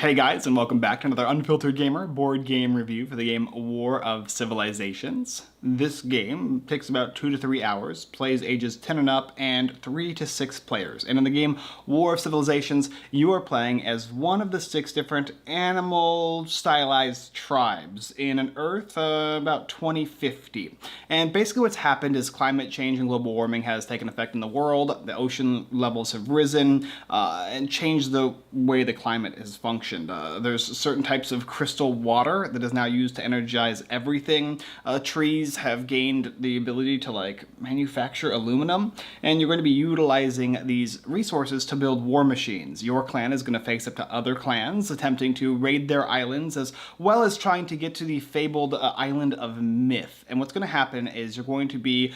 Hey guys, and welcome back to another Unfiltered Gamer board game review for the game War of Civilizations. This game takes about 2 to 3 hours, plays ages 10 and up, and 3 to 6 players. And in the game War of Civilizations, you are playing as one of the 6 different animal-stylized tribes in an Earth about 2050. And basically what's happened is climate change and global warming has taken effect in the world. The ocean levels have risen and changed the way the climate has functioned. There's certain types of crystal water that is now used to energize everything. Trees have gained the ability to manufacture aluminum, and you're going to be utilizing these resources to build war machines. Your clan is going to face up to other clans attempting to raid their islands, as well as trying to get to the fabled island of Myth. And what's going to happen is you're going to be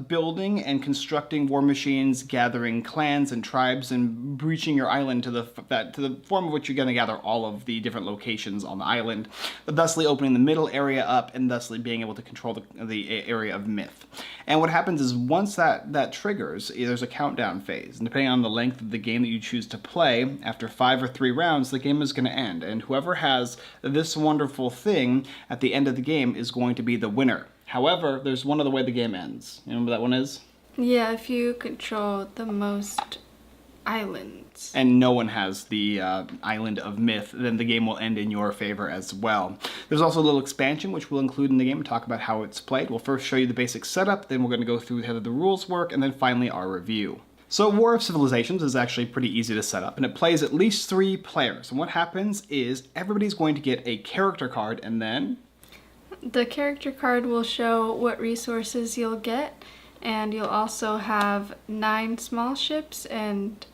building and constructing war machines, gathering clans and tribes, and breaching your island to the form of which you're going to gather all of the different locations on the island, thusly opening the middle area up and thusly being able to control the area of Myth. And what happens is once that triggers, there's a countdown phase. And depending on the length of the game that you choose to play, after 5 or 3 rounds, the game is going to end. And whoever has this wonderful thing at the end of the game is going to be the winner. However, there's one other way the game ends. You know what that one is? Yeah, if you control the most islands. And no one has the island of Myth, then the game will end in your favor as well. There's also a little expansion which we'll include in the game and talk about how it's played. We'll first show you the basic setup, then we're going to go through how the rules work, and then finally our review. So War of Civilizations is actually pretty easy to set up, and it plays at least 3 players. And what happens is everybody's going to get a character card, and then the character card will show what resources you'll get, and you'll also have 9 small ships and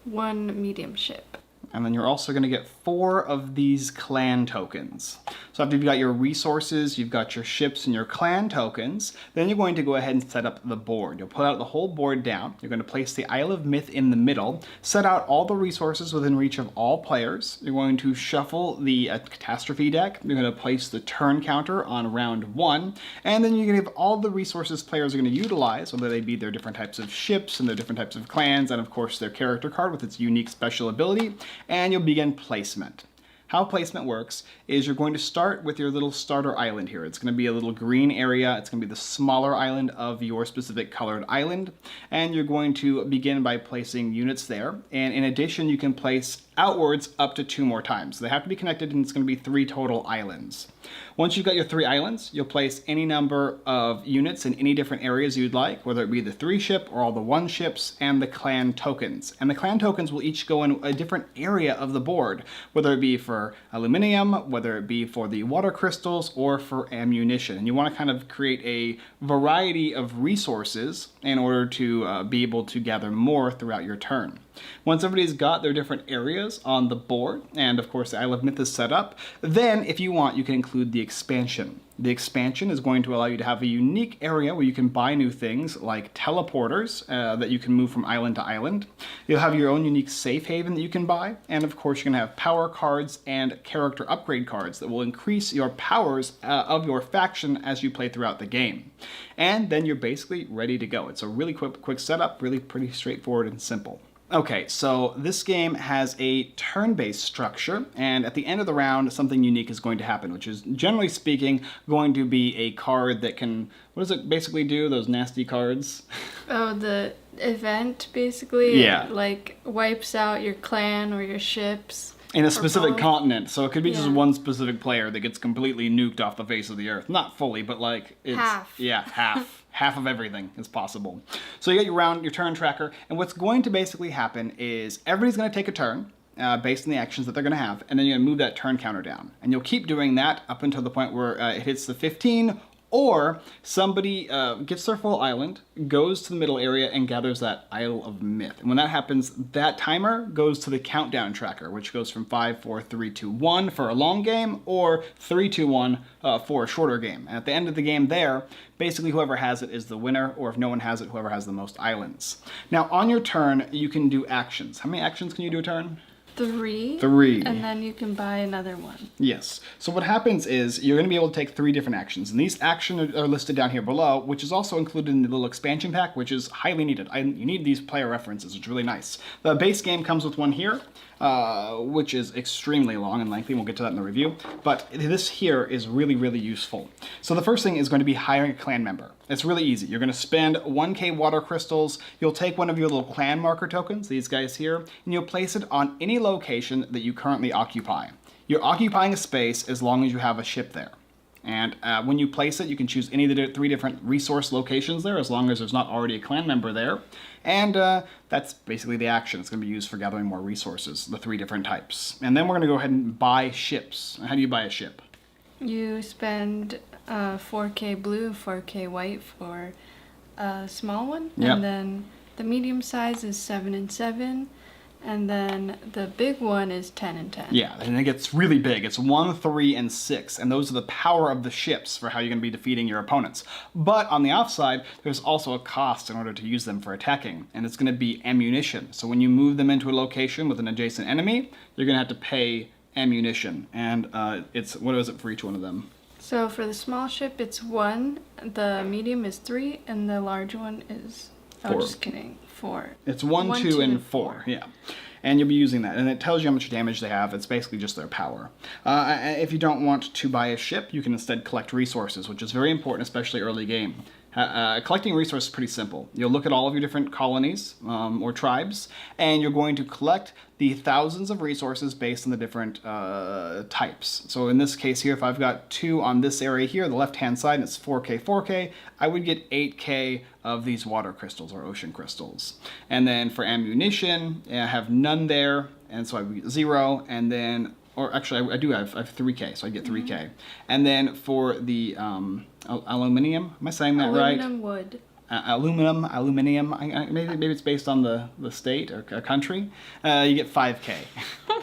1 medium ship. And then you're also going to get 4 of these clan tokens. So after you've got your resources, you've got your ships and your clan tokens, then you're going to go ahead and set up the board. You'll put out the whole board down. You're going to place the Isle of Myth in the middle, set out all the resources within reach of all players. You're going to shuffle the catastrophe deck. You're going to place the turn counter on round 1, and then you're going to give all the resources players are going to utilize, whether they be their different types of ships and their different types of clans, and of course their character card with its unique special ability, and you'll begin placement. How placement works is you're going to start with your little starter island here. It's going to be a little green area. It's going to be the smaller island of your specific colored island. And you're going to begin by placing units there. And in addition, you can place outwards up to 2 more times. So they have to be connected, and it's going to be 3 total islands. Once you've got your 3 islands, you'll place any number of units in any different areas you'd like, whether it be the 3 ship or all the 1 ships and the clan tokens. And the clan tokens will each go in a different area of the board, whether it be for aluminium, whether it be for the water crystals, or for ammunition. And you want to kind of create a variety of resources in order to be able to gather more throughout your turn. Once everybody's got their different areas on the board, and of course the Isle of Myth is set up, then if you want, you can include the expansion. The expansion is going to allow you to have a unique area where you can buy new things like teleporters that you can move from island to island. You'll have your own unique safe haven that you can buy, and of course you're going to have power cards and character upgrade cards that will increase your powers of your faction as you play throughout the game. And then you're basically ready to go. It's a really quick setup, really pretty straightforward and simple. Okay, so this game has a turn-based structure, and at the end of the round, something unique is going to happen, which is, generally speaking, going to be a card that can, what does it basically do, those nasty cards? Oh, the event, basically? Yeah. Like, wipes out your clan or your ships. In a specific continent, so it could be just Yeah. one specific player that gets completely nuked off the face of the earth. Not fully, but it's... Half. Yeah, half. Half of everything is possible. So you got your turn tracker, and what's going to basically happen is everybody's going to take a turn based on the actions that they're going to have, and then you're going to move that turn counter down. And you'll keep doing that up until the point where it hits the 15, or somebody gets their full island, goes to the middle area, and gathers that Isle of Myth. And when that happens, that timer goes to the countdown tracker, which goes from 5, 4, 3, 2, 1 for a long game, or 3, 2, 1 for a shorter game. And at the end of the game there, basically whoever has it is the winner, or if no one has it, whoever has the most islands. Now on your turn, you can do actions. How many actions can you do a turn? 3. 3. And then you can buy another one. Yes. So what happens is you're going to be able to take 3 different actions, and these actions are listed down here below, which is also included in the little expansion pack, which is highly needed. You need these player references, which is really nice. The base game comes with one here, which is extremely long and lengthy. We'll get to that in the review. But this here is really, really useful. So the first thing is going to be hiring a clan member. It's really easy. You're going to spend 1k water crystals. You'll take one of your little clan marker tokens, these guys here, and you'll place it on any location that you currently occupy. You're occupying a space as long as you have a ship there. And when you place it, you can choose any of the 3 different resource locations there, as long as there's not already a clan member there. And that's basically the action. It's going to be used for gathering more resources, the 3 different types. And then we're going to go ahead and buy ships. How do you buy a ship? You spend 4k blue, 4k white for a small one. Yep. And then the medium size is 7 and 7. And then the big one is 10 and 10. Yeah, and it gets really big. It's 1, 3, and 6, and those are the power of the ships for how you're going to be defeating your opponents. But on the offside, there's also a cost in order to use them for attacking, and it's going to be ammunition. So when you move them into a location with an adjacent enemy, you're going to have to pay ammunition, and what is it for each one of them? So for the small ship, it's 1, the medium is 3, and the large one is... 4. Oh, just kidding. 4. It's 1, 2, and 4. Yeah. And you'll be using that. And it tells you how much damage they have. It's basically just their power. If you don't want to buy a ship, you can instead collect resources, which is very important, especially early game. Collecting resources is pretty simple. You'll look at all of your different colonies or tribes, and you're going to collect the thousands of resources based on the different types. So in this case here, if I've got 2 on this area here, the left-hand side, and it's 4k, 4k, I would get 8k of these water crystals or ocean crystals. And then for ammunition, I have none there, and so I would get 0, and then or actually I have 3k, so I get 3k. And then for the aluminum, am I saying that right? Aluminum wood. Aluminium, maybe it's based on the state or a country, you get 5k.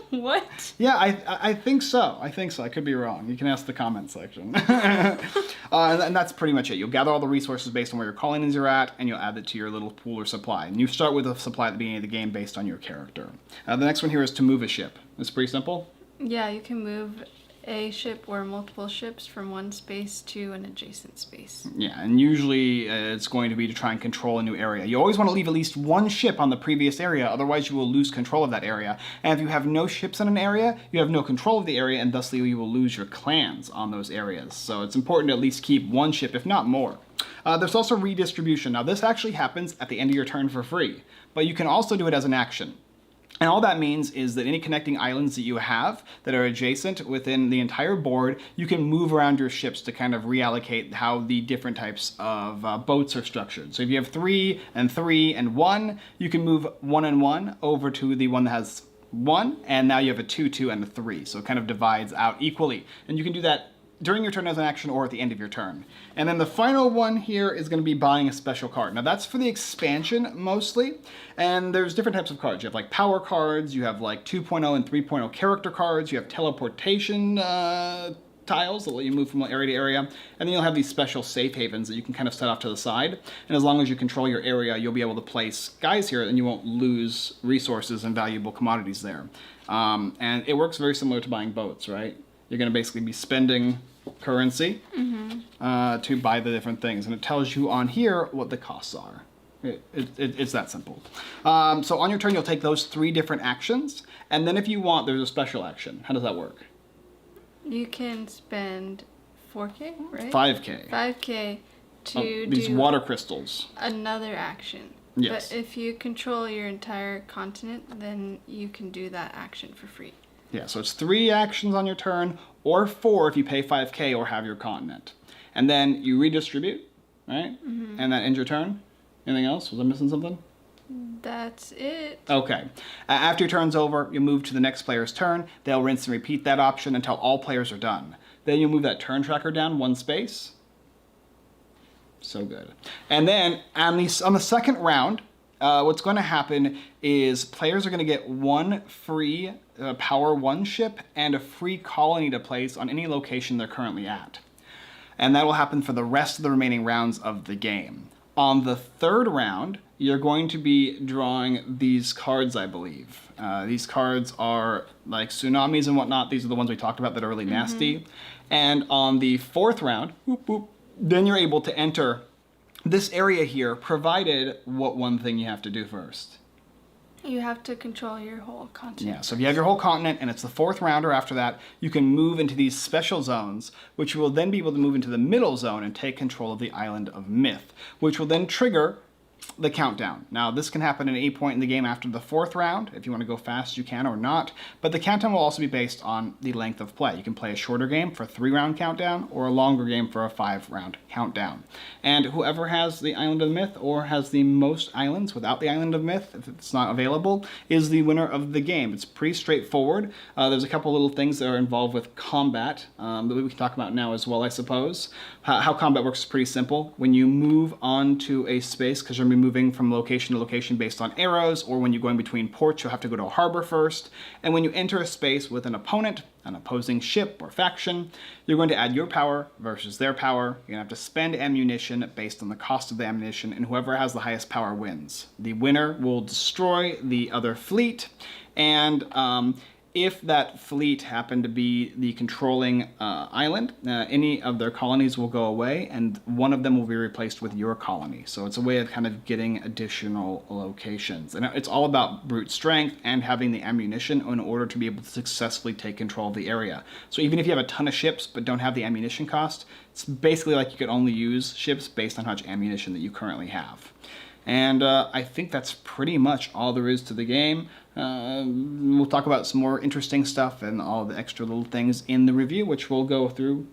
What? Yeah, I think so. I could be wrong. You can ask the comment section. And that's pretty much it. You'll gather all the resources based on where your colonies are at, and you'll add it to your little pool or supply. And you start with a supply at the beginning of the game based on your character. The next one here is to move a ship. It's pretty simple. Yeah, you can move a ship or multiple ships from one space to an adjacent space. Yeah, and usually it's going to be to try and control a new area. You always want to leave at least one ship on the previous area, otherwise you will lose control of that area. And if you have no ships in an area, you have no control of the area, and thusly you will lose your clans on those areas. So it's important to at least keep one ship, if not more. There's also redistribution. Now this actually happens at the end of your turn for free, but you can also do it as an action. And all that means is that any connecting islands that you have that are adjacent within the entire board, you can move around your ships to kind of reallocate how the different types of boats are structured. So if you have 3 and 3 and 1, you can move 1 and 1 over to the one that has 1, and now you have a 2, 2, and a 3. So it kind of divides out equally. And you can do that during your turn as an action or at the end of your turn. And then the final one here is going to be buying a special card. Now that's for the expansion mostly, and there's different types of cards. You have like power cards, you have like 2.0 and 3.0 character cards, you have teleportation tiles that let you move from area to area, and then you'll have these special safe havens that you can kind of set off to the side, and as long as you control your area, you'll be able to place guys here and you won't lose resources and valuable commodities there. And it works very similar to buying boats, right? You're going to basically be spending currency to buy the different things. And it tells you on here what the costs are. It's that simple. So on your turn, you'll take those 3 different actions. And then if you want, there's a special action. How does that work? You can spend 4k, right? 5k. 5k to these do water crystals. another action. Yes. But if you control your entire continent, then you can do that action for free. Yeah, so it's 3 actions on your turn, or 4 if you pay 5k or have your continent. And then you redistribute, right? And that ends your turn. Anything else? Was I missing something? That's it. Okay. After your turn's over, you move to the next player's turn. They'll rinse and repeat that option until all players are done. Then you move that turn tracker down 1 space. So good. And then on the second round, what's going to happen is players are going to get 1 free Power 1 ship and a free colony to place on any location they're currently at. And that will happen for the rest of the remaining rounds of the game. On the third round, you're going to be drawing these cards, I believe. These cards are like tsunamis and whatnot. These are the ones we talked about that are really nasty. And on the fourth round, then you're able to enter this area here, provided what one thing you have to do first. You have to control your whole continent. Yeah, so if you have your whole continent and it's the 4th rounder after that, you can move into these special zones, which you will then be able to move into the middle zone and take control of the Island of Myth, which will then trigger the countdown. Now, this can happen at any point in the game after the 4th round. If you want to go fast, you can or not. But the countdown will also be based on the length of play. You can play a shorter game for a 3-round countdown or a longer game for a 5-round countdown. And whoever has the Island of Myth or has the most islands without the Island of Myth, if it's not available, is the winner of the game. It's pretty straightforward. There's a couple little things that are involved with combat that we can talk about now as well, I suppose. How combat works is pretty simple. When you move onto a space, because you're moving from location to location based on arrows, or when you're going between ports, you'll have to go to a harbor first. And when you enter a space with an opponent, an opposing ship or faction, you're going to add your power versus their power. You're going to have to spend ammunition based on the cost of the ammunition, and whoever has the highest power wins. The winner will destroy the other fleet, and if that fleet happened to be the controlling island, any of their colonies will go away, and one of them will be replaced with your colony. So it's a way of kind of getting additional locations. And it's all about brute strength and having the ammunition in order to be able to successfully take control of the area. So even if you have a ton of ships but don't have the ammunition cost, it's basically like you could only use ships based on how much ammunition that you currently have. And I think that's pretty much all there is to the game. We'll talk about some more interesting stuff and all the extra little things in the review, which we'll go through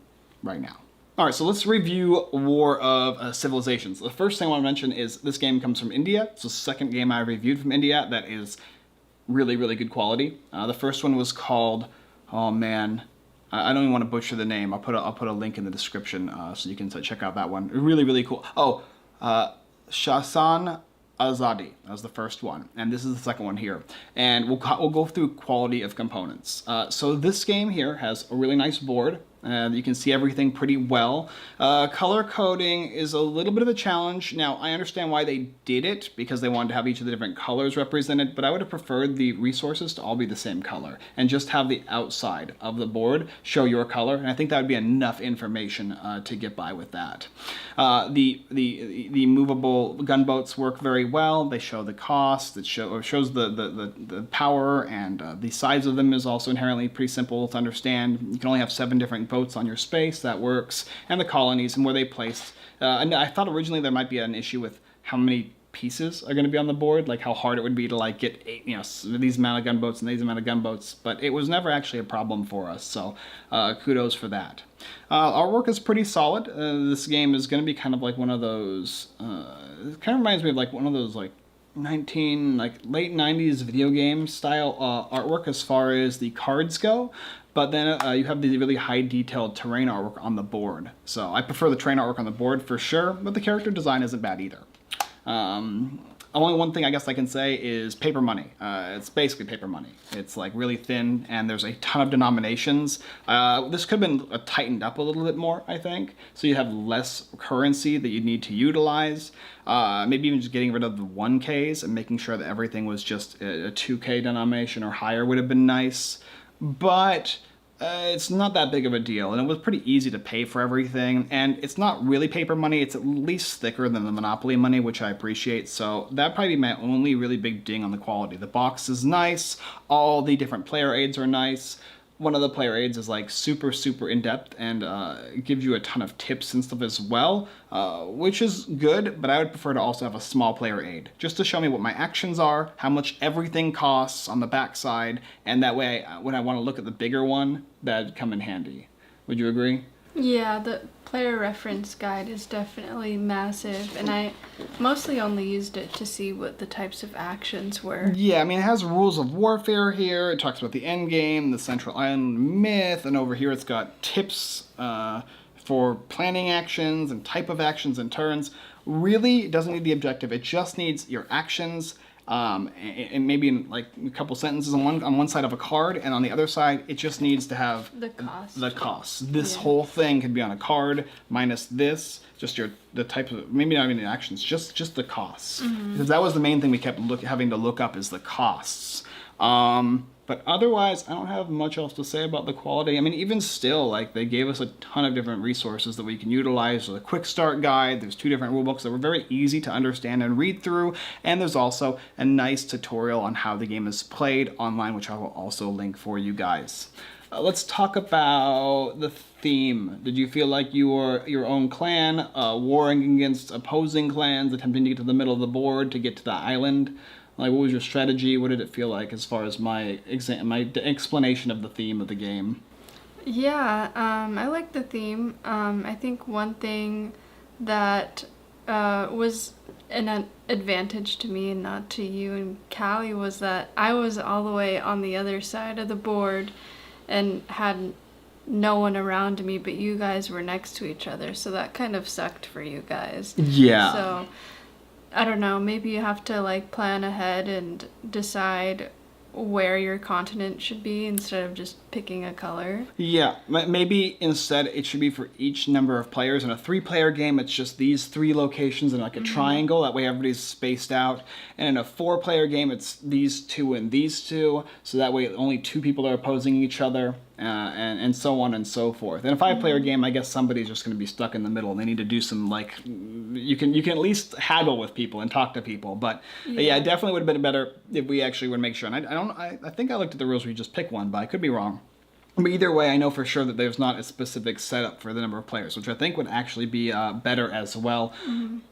right now. All right, so let's review War of Civilizations. The first thing I want to mention is this game comes from India. It's the second game I reviewed from India that is really, really good quality. The first one was called, oh man, I don't even want to butcher the name. I'll put a link in the description so you can check out that one. Really, really cool. Oh, Shasan Azadi, that was the first one, and this is the second one here. And we'll go through quality of components. So this game here has a really nice board. You can see everything pretty well. Color coding is a little bit of a challenge. Now, I understand why they did it, because they wanted to have each of the different colors represented, but I would have preferred the resources to all be the same color and just have the outside of the board show your color, and I think that would be enough information to get by with that. The movable gunboats work very well. They show the cost. It shows the power, and the size of them is also inherently pretty simple to understand. You can only have 7 different boats on your space. That works. And the colonies and where they placed. And I thought originally there might be an issue with how many pieces are going to be on the board, like how hard it would be to like get these amount of gunboats and these amount of gunboats, but it was never actually a problem for us, so kudos for that. Our work is pretty solid. This game is going to be kind of like one of those, it kind of reminds me of like one of those like late 90s video game style artwork as far as the cards go. But then you have the really high detailed terrain artwork on the board. So I prefer the terrain artwork on the board for sure, but the character design isn't bad either. Only one thing I guess I can say is paper money. It's basically paper money. It's like really thin, and there's a ton of denominations. This could have been tightened up a little bit more, I think. So you have less currency that you need to utilize. Maybe even just getting rid of the 1Ks and making sure that everything was just a 2K denomination or higher would have been nice. But it's not that big of a deal, and it was pretty easy to pay for everything, and it's not really paper money. It's at least thicker than the Monopoly money, which I appreciate, so that'd probably be my only really big ding on the quality. The box is nice, all the different player aids are nice. One of the player aids is like super in-depth and gives you a ton of tips and stuff as well, which is good, but I would prefer to also have a small player aid, just to show me what my actions are, how much everything costs on the backside, and that way when I want to look at the bigger one, that'd come in handy. Would you agree? Yeah, the player reference guide is definitely massive, and I mostly only used it to see what the types of actions were. Yeah, I mean, it has rules of warfare here. It talks about the end game, the central island myth, and over here it's got tips for planning actions and type of actions and turns. Really, it doesn't need the objective. It just needs your actions. And maybe in like a couple sentences on one side of a card, and on the other side it just needs to have the cost. The cost. This whole thing could be on a card minus this, just the type of, maybe not even the actions, just the costs. Mm-hmm. Because that was the main thing we kept having to look up is the costs. But But otherwise, I don't have much else to say about the quality. I mean, even still, like, they gave us a ton of different resources that we can utilize. There's a quick start guide, there's 2 different rulebooks that were very easy to understand and read through, and there's also a nice tutorial on how the game is played online, which I will also link for you guys. Let's talk about the theme. Did you feel like you were your own clan, warring against opposing clans, attempting to get to the middle of the board to get to the island? Like, what was your strategy? What did it feel like as far as my explanation of the theme of the game? Yeah, I like the theme. I think one thing that was an advantage to me and not to you and Callie was that I was all the way on the other side of the board and had no one around me, but you guys were next to each other, so that kind of sucked for you guys. Yeah. So, I don't know, maybe you have to like plan ahead and decide where your continent should be instead of just picking a color. Yeah, maybe instead it should be for each number of players. In a 3-player game, it's just these 3 locations in like a triangle. That way everybody's spaced out. And in a 4-player game, it's these 2 and these 2. So that way only 2 people are opposing each other, and so on and so forth. In a 5-player game, I guess somebody's just going to be stuck in the middle. They need to do some, like, you can at least haggle with people and talk to people. But yeah, it definitely would have been better if we actually would make sure. And I think I looked at the rules where you just pick one, but I could be wrong. But either way, I know for sure that there's not a specific setup for the number of players, which I think would actually be better as well.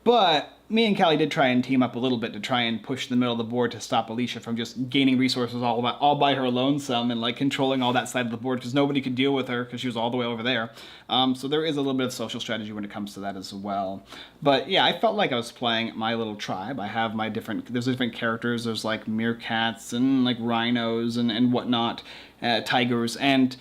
But me and Callie did try and team up a little bit to try and push the middle of the board to stop Alicia from just gaining resources all by her lonesome and like controlling all that side of the board, because nobody could deal with her because she was all the way over there. So there is a little bit of social strategy when it comes to that as well. But yeah, I felt like I was playing my little tribe. I have my there's different characters. There's like meerkats and like rhinos and whatnot, tigers, and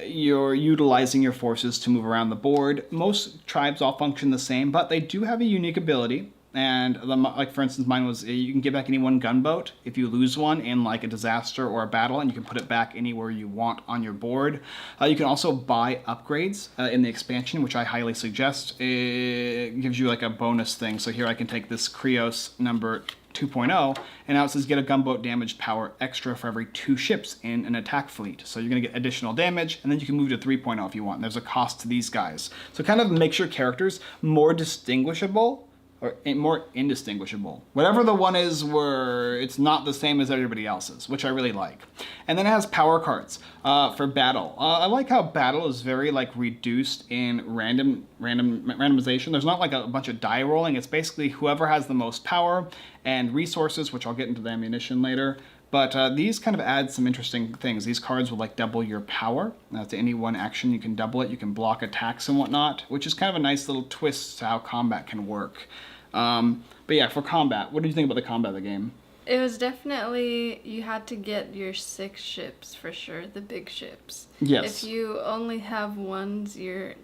you're utilizing your forces to move around the board. Most tribes all function the same, but they do have a unique ability. And like for instance, mine was you can give back any one gunboat if you lose one in like a disaster or a battle, and you can put it back anywhere you want on your board. You can also buy upgrades in the expansion, which I highly suggest. It gives you like a bonus thing. So here I can take this Krios number 2.0, and now it says get a gunboat damage power extra for every 2 ships in an attack fleet. So you're going to get additional damage, and then you can move to 3.0 if you want. And there's a cost to these guys. So kind of makes your characters more distinguishable, or more indistinguishable. Whatever the one is where it's not the same as everybody else's, which I really like. And then it has power cards for battle. I like how battle is very like reduced in randomization. There's not like a bunch of die rolling. It's basically whoever has the most power and resources, which I'll get into the ammunition later. But these kind of add some interesting things. These cards will like double your power. To any one action, you can double it. You can block attacks and whatnot, which is kind of a nice little twist to how combat can work. But yeah, for combat, what do you think about the combat of the game? It was definitely, you had to get your 6 ships for sure, the big ships. Yes. If you only have ones, you're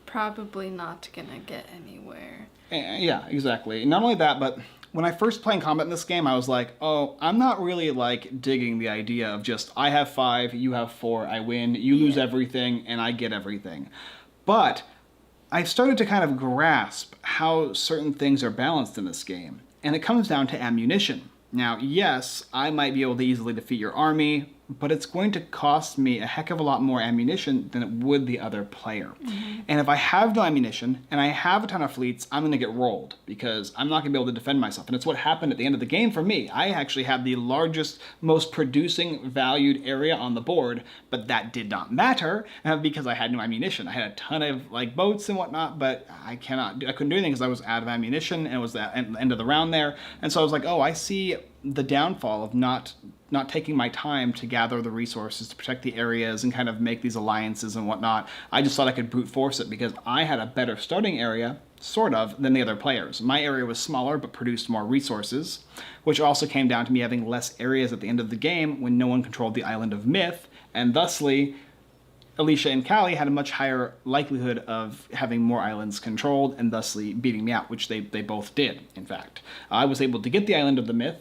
probably not gonna get anywhere. Yeah, exactly. Not only that, but when I first played combat in this game, I was like, oh, I'm not really like digging the idea of just I have 5, you have 4, I win, you lose everything, and I get everything. But I started to kind of grasp how certain things are balanced in this game, and it comes down to ammunition. Now, yes, I might be able to easily defeat your army, but it's going to cost me a heck of a lot more ammunition than it would the other player. And if I have no ammunition and I have a ton of fleets, I'm going to get rolled because I'm not going to be able to defend myself. And it's what happened at the end of the game for me. I actually had the largest, most producing valued area on the board, but that did not matter because I had no ammunition. I had a ton of like boats and whatnot, but I couldn't do anything because I was out of ammunition, and it was the end of the round there. And so I was like, oh, I see the downfall of not taking my time to gather the resources to protect the areas and kind of make these alliances and whatnot. I just thought I could brute force it because I had a better starting area, sort of, than the other players. My area was smaller but produced more resources, which also came down to me having less areas at the end of the game when no one controlled the Island of Myth, and thusly Alicia and Callie had a much higher likelihood of having more islands controlled and thusly beating me out, which they both did, in fact. I was able to get the Island of the Myth,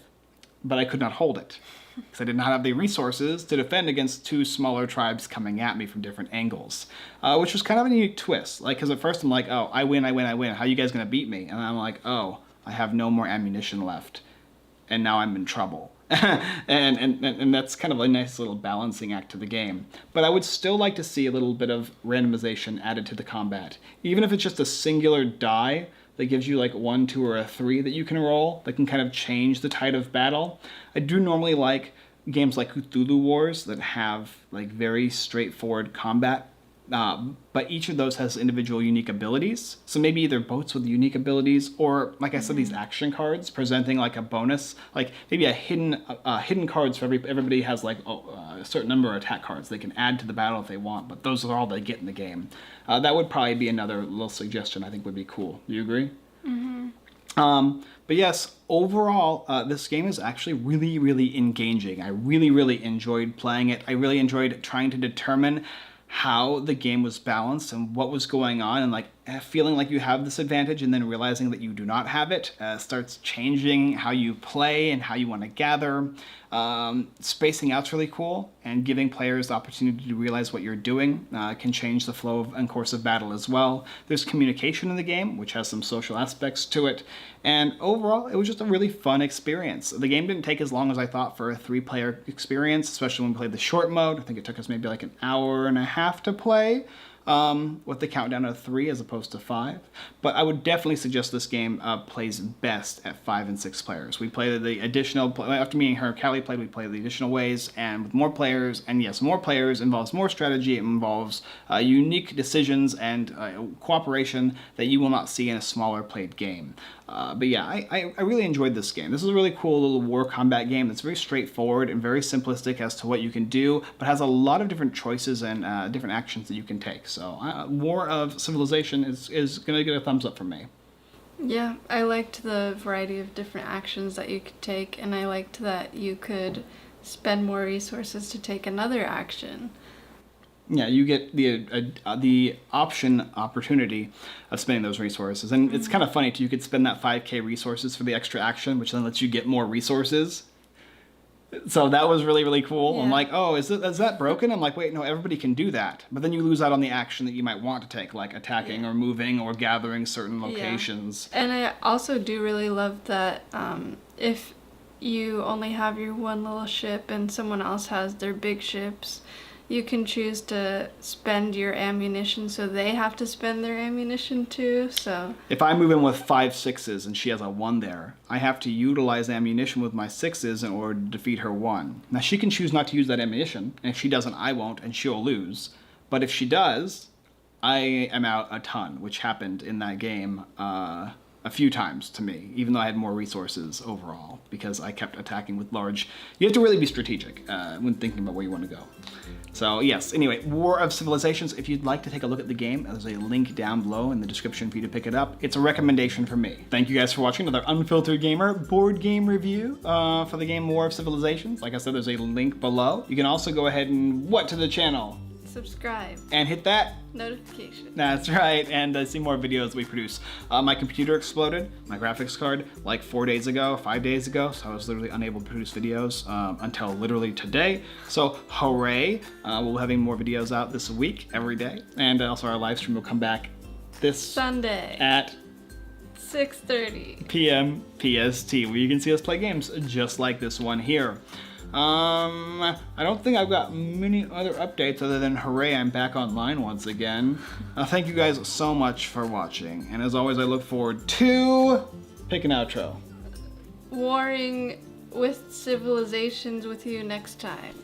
but I could not hold it because I did not have the resources to defend against 2 smaller tribes coming at me from different angles, which was kind of a unique twist. Like, because at first I'm like, oh, I win. How are you guys going to beat me? And I'm like, oh, I have no more ammunition left, and now I'm in trouble. and that's kind of a nice little balancing act to the game. But I would still like to see a little bit of randomization added to the combat. Even if it's just a singular die that gives you like 1, 2, or a 3 that you can roll that can kind of change the tide of battle. I do normally like games like Cthulhu Wars that have like very straightforward combat. But each of those has individual unique abilities. So maybe either boats with unique abilities, or like I said, these action cards presenting like a bonus, like maybe a hidden cards for everybody has like a certain number of attack cards they can add to the battle if they want. But those are all they get in the game. That would probably be another little suggestion I think would be cool. Do you agree? But yes, overall, this game is actually really, really engaging. I really, really enjoyed playing it. I really enjoyed trying to determine how the game was balanced and what was going on, and like feeling like you have this advantage and then realizing that you do not have it starts changing how you play and how you want to gather. Spacing out's really cool, and giving players the opportunity to realize what you're doing can change the flow and course of battle as well. There's communication in the game, which has some social aspects to it, and overall it was just a really fun experience. The game didn't take as long as I thought for a 3-player experience, especially when we played the short mode. I think it took us maybe like an hour and a half to play. With the countdown of 3 as opposed to 5. But I would definitely suggest this game plays best at 5 and 6 players. We played the additional, after me and her, Callie played, we played the additional ways, and with more players, and yes, more players involves more strategy, it involves unique decisions and cooperation that you will not see in a smaller played game. But yeah, I really enjoyed this game. This is a really cool little war combat game that's very straightforward and very simplistic as to what you can do, but has a lot of different choices and different actions that you can take. So War of Civilization is going to get a thumbs up from me. Yeah, I liked the variety of different actions that you could take, and I liked that you could spend more resources to take another action. Yeah, you get the opportunity of spending those resources. And it's kind of funny, too. You could spend that 5k resources for the extra action, which then lets you get more resources. So that was really, really cool. Yeah. I'm like, oh, is that broken? I'm like, wait, no, everybody can do that. But then you lose out on the action that you might want to take, like attacking or moving or gathering certain locations. Yeah. And I also do really love that if you only have your one little ship and someone else has their big ships, you can choose to spend your ammunition, so they have to spend their ammunition too. So if I move in with 5 6s and she has a 1 there, I have to utilize ammunition with my 6s in order to defeat her 1. Now she can choose not to use that ammunition, and if she doesn't, I won't, and she'll lose. But if she does, I am out a ton, which happened in that game a few times to me, even though I had more resources overall, because I kept attacking with large... You have to really be strategic when thinking about where you want to go. So yes, anyway, War of Civilizations, if you'd like to take a look at the game, there's a link down below in the description for you to pick it up. It's a recommendation from me. Thank you guys for watching another Unfiltered Gamer board game review for the game War of Civilizations. Like I said, there's a link below. You can also go ahead and what to the channel? Subscribe. And hit that notification. That's right, and see more videos we produce. My computer exploded, my graphics card, like 5 days ago, so I was literally unable to produce videos until literally today. So hooray, we'll be having more videos out this week, every day, and also our live stream will come back this Sunday at 6:30 p.m. PST, where you can see us play games just like this one here. I don't think I've got many other updates other than hooray, I'm back online once again. Thank you guys so much for watching, and as always I look forward to... pick an outro. Warring with civilizations with you next time.